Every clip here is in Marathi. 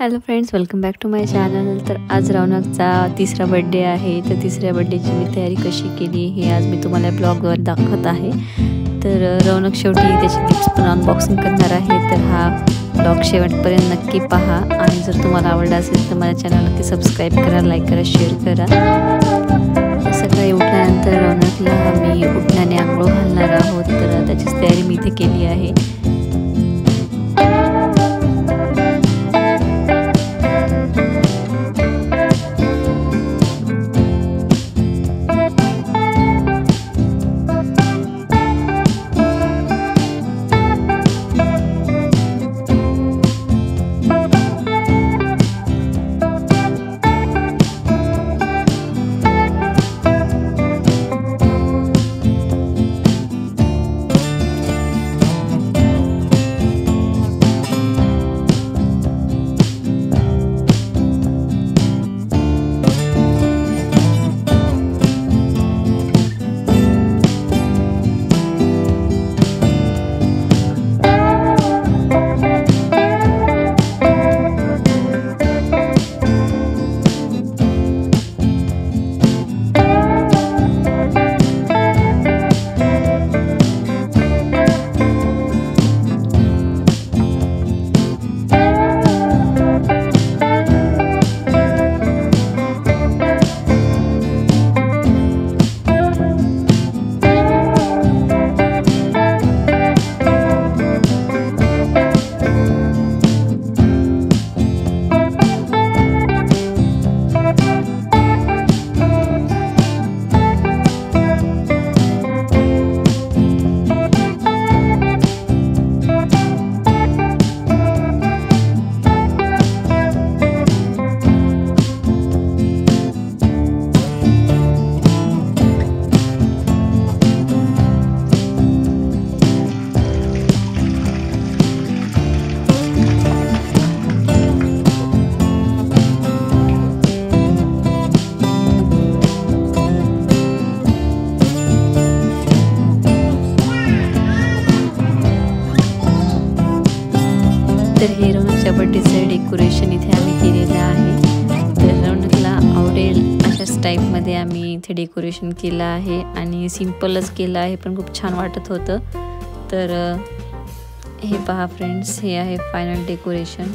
Hello friends, welcome back to my channel. तर आज रौनकचा तिसरा बर्थडे आहे। तर तिसऱ्या बर्थडेची मी तयारी कशी केली हे आज मी तुम्हाला ब्लॉगवर दाखवत आहे। तर रौनक शेवटी त्याची गिफ्ट्स पण अनबॉक्सिंग करणार आहे। तर हा ब्लॉग शेवटपर्यंत नक्की पहा आणि जर तुम्हाला आवडला असेल तर माझ्या चॅनल नक्की सबस्क्राईब करा, लाईक करा, शेअर करा। सकाळी उठल्यानंतर रौनकला मी उठण्याने आंघोळ घालणार आहोत। तर त्याचीच तयारी मी इथे केली आहे। तर हे रौनकच्या बर्थडेचं डेकोरेशन इथे आम्ही केलेलं आहे। तर रौनकला आवडेल अशाच टाईपमध्ये आम्ही इथे डेकोरेशन केलं आहे आणि सिम्पलच केलं आहे, पण खूप छान वाटत होतं। तर हे पहा फ्रेंड्स, हे आहे फायनल डेकोरेशन।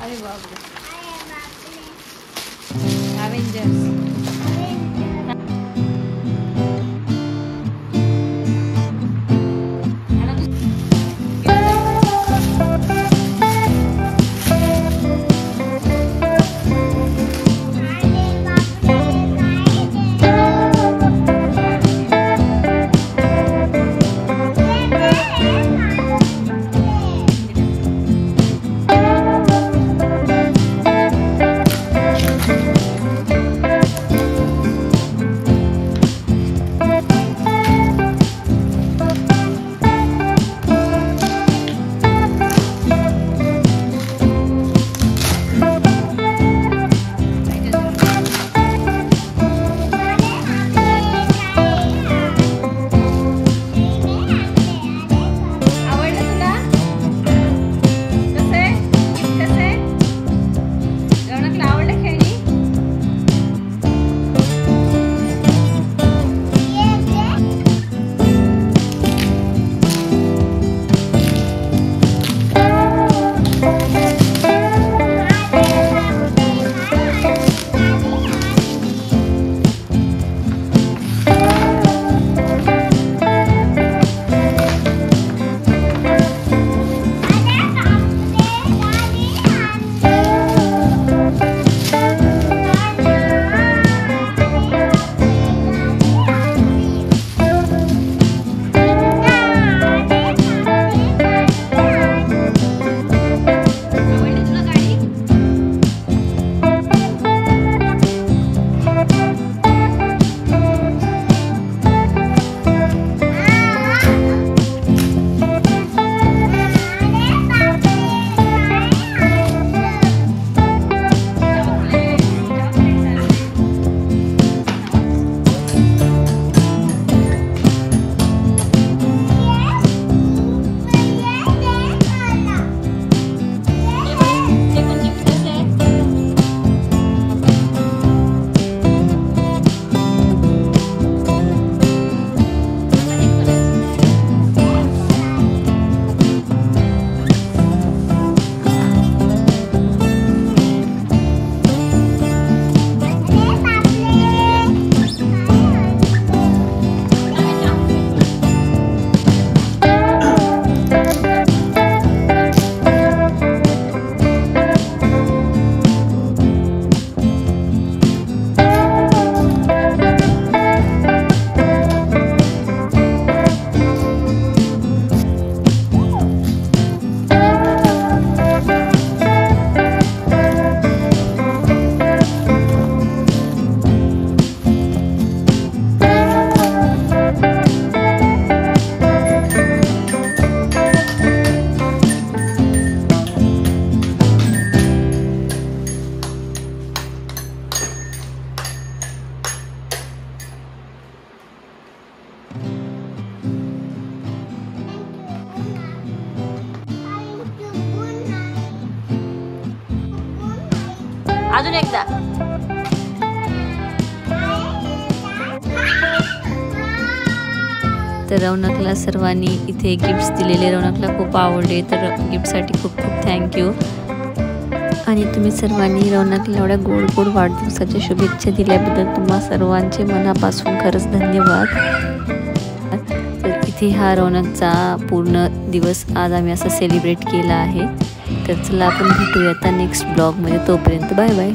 अरे बापरे, अवेंजर्स. अजून एकदा. तर रौनकला सर्वांनी इथे गिफ्ट्स दिलेले रौनकला खूप आवडले, तर गिफ्टसाठी खूप खूप थँक्यू. आणि तुम्ही सर्वांनी रौनकला एवढ्या गोड गोड वाढदिवसाच्या शुभेच्छा दिल्याबद्दल तुम्हा सर्वांचे मनापासून खरंच धन्यवाद. तर इथे हा रौनकचा पूर्ण दिवस आज आम्ही असं सेलिब्रेट केला आहे. तर चला आपण भेटूया आता नेक्स्ट ब्लॉगमध्ये. तोपर्यंत बाय बाय.